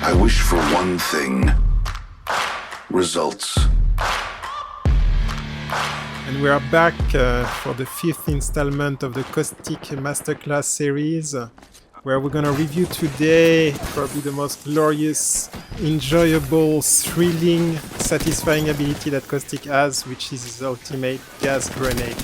I wish for one thing. Results. And we are back for the 5th installment of the Caustic Masterclass series, where we're gonna review today probably the most glorious, enjoyable, thrilling, satisfying ability that Caustic has, which is his ultimate gas grenade.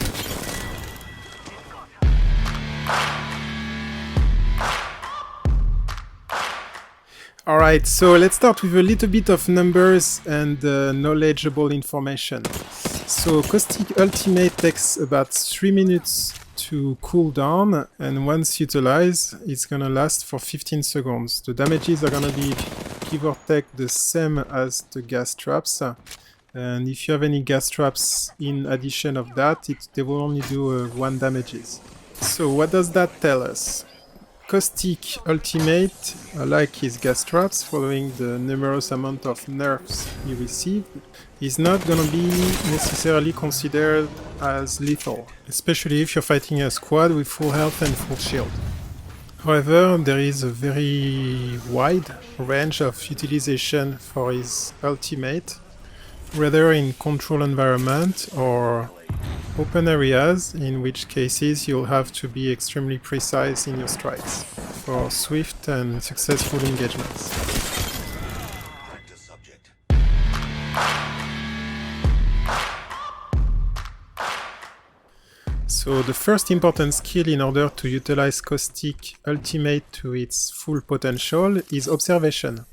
Alright, so let's start with a little bit of numbers and knowledgeable information. So Caustic Ultimate takes about 3 minutes to cool down, and once utilized, it's gonna last for 15 seconds. The damages are gonna be, give or take, the same as the gas traps. And if you have any gas traps in addition of that, they will only do 1 damages. So what does that tell us? Caustic Ultimate, like his gas traps, following the numerous amount of nerfs he received, is not gonna be necessarily considered as lethal, especially if you're fighting a squad with full health and full shield. However, there is a very wide range of utilization for his ultimate, whether in control environment or open areas, in which cases you'll have to be extremely precise in your strikes for swift and successful engagements. So the first important skill in order to utilize Caustic Ultimate to its full potential is observation.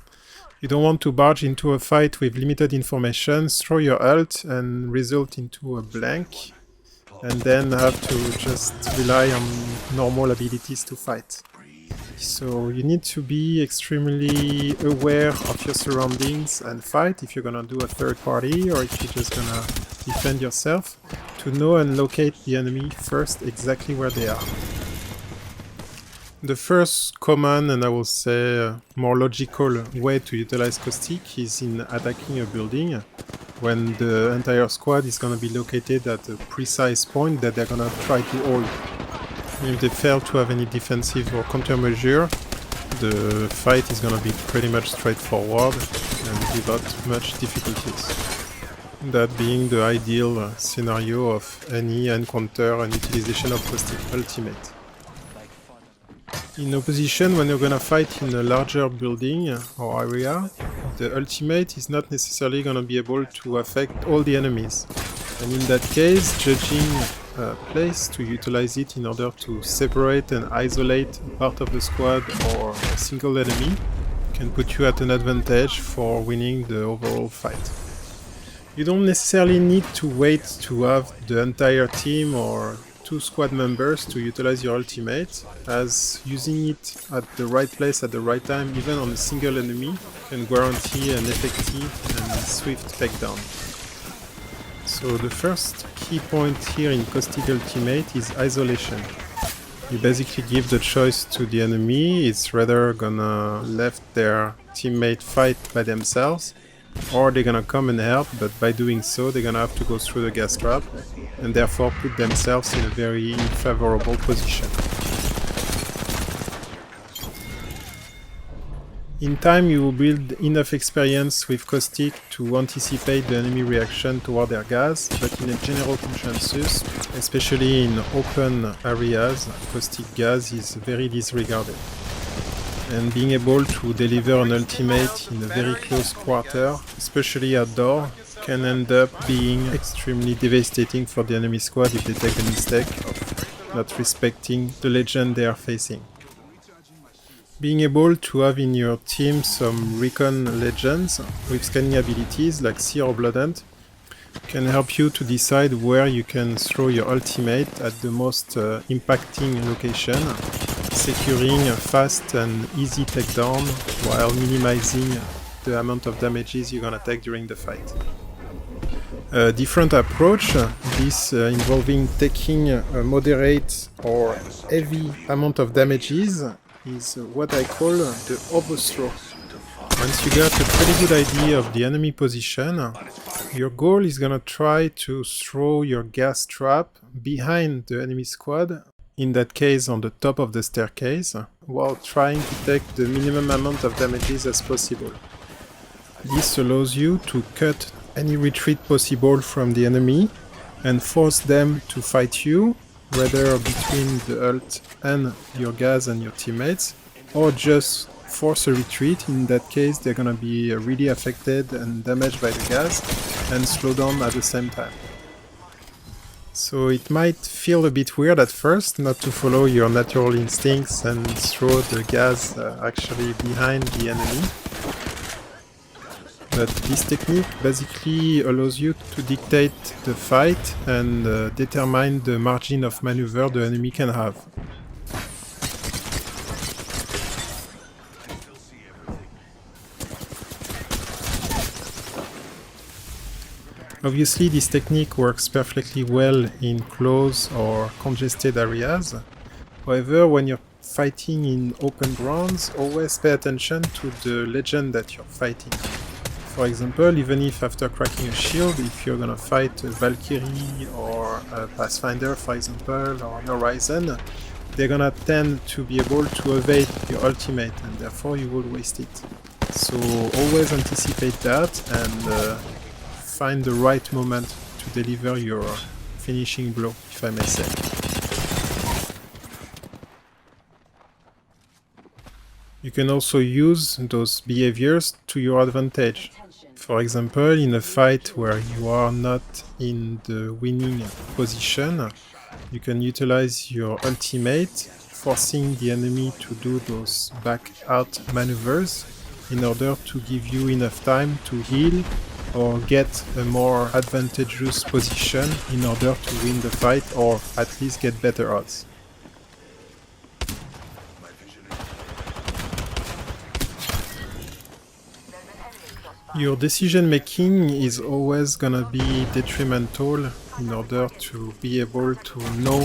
You don't want to barge into a fight with limited information, throw your ult and result into a blank, and then have to just rely on normal abilities to fight. So you need to be extremely aware of your surroundings and fight if you're gonna do a third party or if you're just gonna defend yourself, to know and locate the enemy first exactly where they are. The first common and I will say more logical way to utilize Caustic is in attacking a building when the entire squad is going to be located at a precise point that they're going to try to hold. If they fail to have any defensive or countermeasure, the fight is going to be pretty much straightforward and without much difficulties. That being the ideal scenario of any encounter and utilization of Caustic Ultimate. In opposition, when you're gonna fight in a larger building or area, the ultimate is not necessarily gonna be able to affect all the enemies. And in that case, judging a place to utilize it in order to separate and isolate part of the squad or a single enemy can put you at an advantage for winning the overall fight. You don't necessarily need to wait to have the entire team or 2 squad members to utilize your ultimate, as using it at the right place at the right time, even on a single enemy, can guarantee an effective and swift takedown. So the first key point here in Caustic Ultimate is isolation. You basically give the choice to the enemy, it's rather gonna let their teammate fight by themselves, or they're gonna come and help, but by doing so they're gonna have to go through the gas trap and therefore put themselves in a very unfavorable position. In time you will build enough experience with Caustic to anticipate the enemy reaction toward their gas, but in a general consensus, especially in open areas, Caustic gas is very disregarded. And being able to deliver an ultimate in a very close quarter, especially outdoor, can end up being extremely devastating for the enemy squad if they take the mistake of not respecting the legend they are facing. Being able to have in your team some recon legends with scanning abilities like Seer or Bloodhunt can help you to decide where you can throw your ultimate at the most impacting location, securing a fast and easy takedown while minimizing the amount of damages you're gonna take during the fight. A different approach, this involving taking a moderate or heavy amount of damages, is what I call the overthrow. Once you got a pretty good idea of the enemy position, your goal is gonna try to throw your gas trap behind the enemy squad in that case on the top of the staircase, while trying to take the minimum amount of damages as possible. This allows you to cut any retreat possible from the enemy and force them to fight you, whether between the ult and your gas and your teammates, or just force a retreat. In that case, they're gonna be really affected and damaged by the gas and slow down at the same time. So it might feel a bit weird at first not to follow your natural instincts and throw the gas actually behind the enemy. But this technique basically allows you to dictate the fight and determine the margin of maneuver the enemy can have. Obviously, this technique works perfectly well in close or congested areas. However, when you're fighting in open grounds, always pay attention to the legend that you're fighting. For example, even if after cracking a shield, if you're gonna fight a Valkyrie or a Pathfinder, for example, or an Horizon, they're gonna tend to be able to evade your ultimate, and therefore you will waste it. So always anticipate that and find the right moment to deliver your finishing blow, if I may say. You can also use those behaviors to your advantage. For example, in a fight where you are not in the winning position, you can utilize your ultimate, forcing the enemy to do those back out maneuvers in order to give you enough time to heal or get a more advantageous position in order to win the fight or at least get better odds. Your decision making is always gonna be detrimental in order to be able to know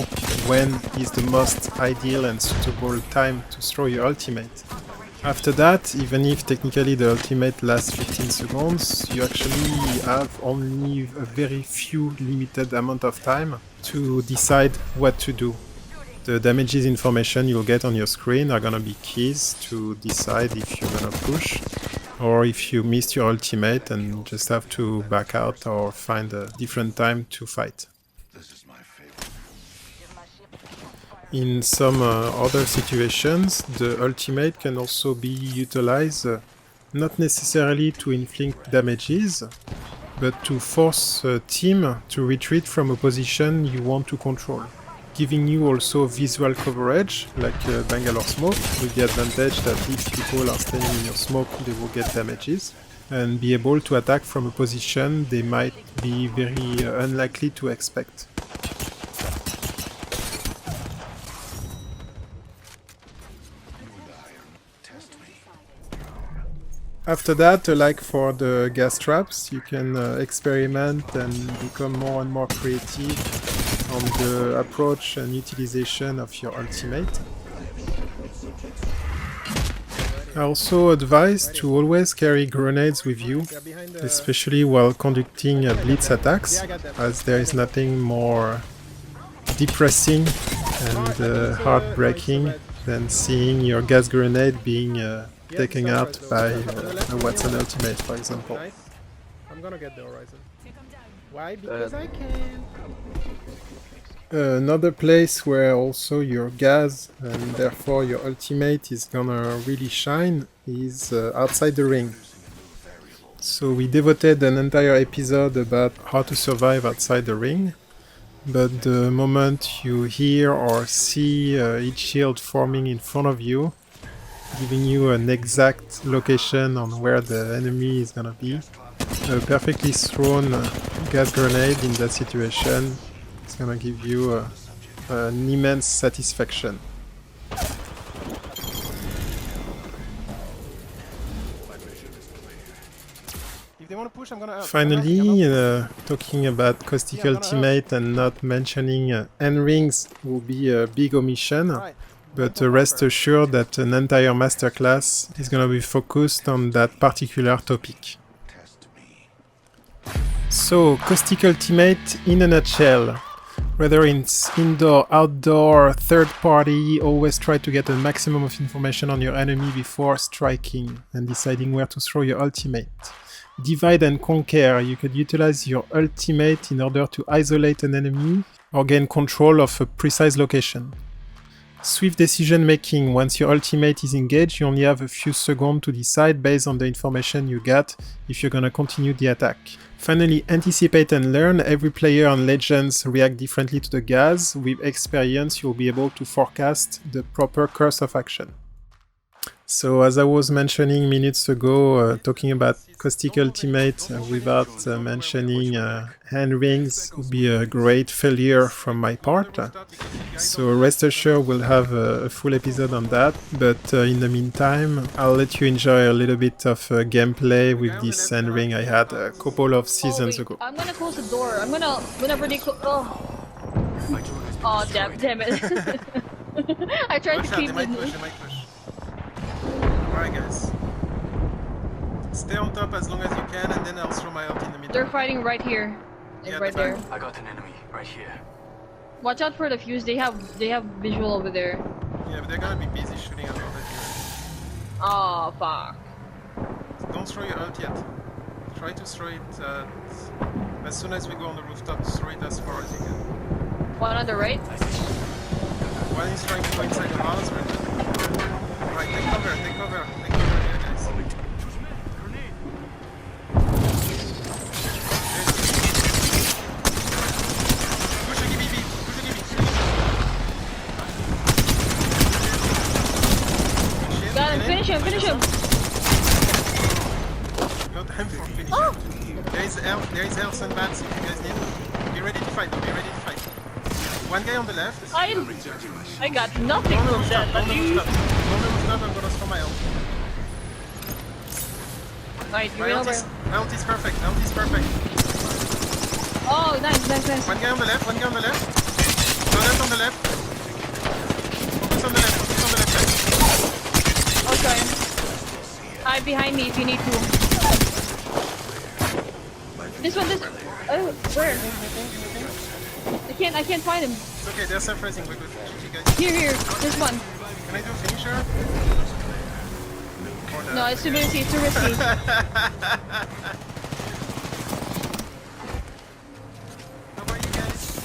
when is the most ideal and suitable time to throw your ultimate. After that, even if technically the ultimate lasts 15 seconds, you actually have only a very few limited amount of time to decide what to do. The damages information you'll get on your screen are gonna be keys to decide if you're gonna push or if you missed your ultimate and just have to back out or find a different time to fight. In some other situations, the ultimate can also be utilized not necessarily to inflict damages, but to force a team to retreat from a position you want to control, giving you also visual coverage, like Bangalore smoke, with the advantage that if people are staying in your smoke, they will get damages, and be able to attack from a position they might be very unlikely to expect. After that, like for the gas traps, you can experiment and become more and more creative on the approach and utilization of your ultimate. I also advise to always carry grenades with you, especially while conducting blitz attacks, as there is nothing more depressing and heartbreaking than seeing your gas grenade being taken out by a Watson ultimate, for example. I'm gonna get the Horizon. Why? Because I can. Another place where also your gas and therefore your ultimate is gonna really shine is outside the ring. So we devoted an entire episode about how to survive outside the ring, but the moment you hear or see each shield forming in front of you, giving you an exact location on where the enemy is gonna be, a perfectly thrown gas grenade in that situation is gonna give you an immense satisfaction. If they want to push, I'm gonna. Finally, talking about Caustic Ultimate and not mentioning end rings will be a big omission. But rest assured that an entire masterclass is going to be focused on that particular topic. So, Caustic Ultimate in a nutshell. Whether it's indoor, outdoor, third party, always try to get a maximum of information on your enemy before striking and deciding where to throw your ultimate. Divide and conquer. You could utilize your ultimate in order to isolate an enemy or gain control of a precise location. Swift decision making. Once your ultimate is engaged, you only have a few seconds to decide based on the information you got if you're gonna continue the attack. Finally, anticipate and learn. Every player on Legends react differently to the gas. With experience, you'll be able to forecast the proper course of action. So as I was mentioning minutes ago, talking about Caustic Ultimate without mentioning hand rings would be a great failure from my part. So rest assured we'll have a full episode on that, but in the meantime I'll let you enjoy a little bit of gameplay with this hand ring I had a couple of seasons ago. I'm gonna close the door. I'm gonna, whenever they close, oh damn it. I tried to keep it. Alright guys. Stay on top as long as you can and then I'll throw my ult in the middle. They're fighting right here. Like Yeah, right they're there. I got an enemy right here. Watch out for the fuse. They have visual over there. Yeah, but they're gonna be busy shooting at all that here. Oh fuck. Don't throw your ult yet. Try to throw it as soon as we go on the rooftop, throw it as far as you can. One on the right. One is trying to go inside the house, Alright, take cover, yeah guys. Push a GB, Got him. Finish him. No time for finishing. There is health and bats if you guys need. Be ready to fight. One guy on the left. I got nothing On the from rooftop, that. on the rooftop. On the rooftop, I'm gonna throw my ult. Alright, you My went ult over. is perfect. Oh, nice. One guy on the left. No left on the left. Focus on the left, guys. Okay. Hide behind me if you need to. This one. Oh, where? I can't find him. It's okay, they're self-raising. We're good. GG, guys. Here. This one. Can I do a finisher? Or No, it's too risky. How about you guys?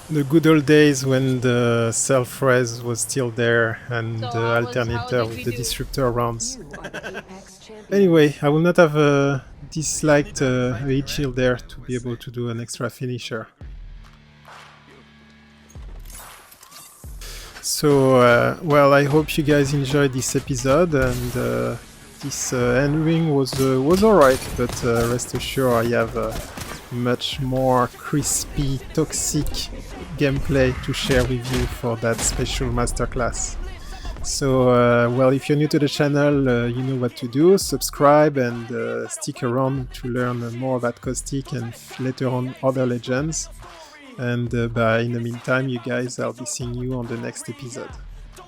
The good old days when the self-res was still there and So the how alternator did with we the do? disruptor rounds. Anyway, I will not have disliked a heat shield there to be able to do an extra finisher. So, well, I hope you guys enjoyed this episode, and this end ring was alright, but rest assured I have much more crispy, toxic gameplay to share with you for that special masterclass. So, well, if you're new to the channel, you know what to do. Subscribe and stick around to learn more about Caustic and later on other legends. And in the meantime, you guys, I'll be seeing you on the next episode.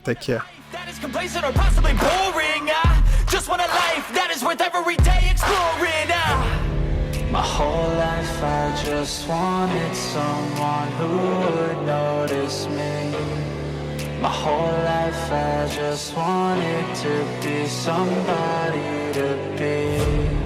Take care. That is complacent or possibly boring. I just want a life that is worth every day exploring. My whole life I just wanted someone who would notice me. My whole life I just wanted to be somebody to be.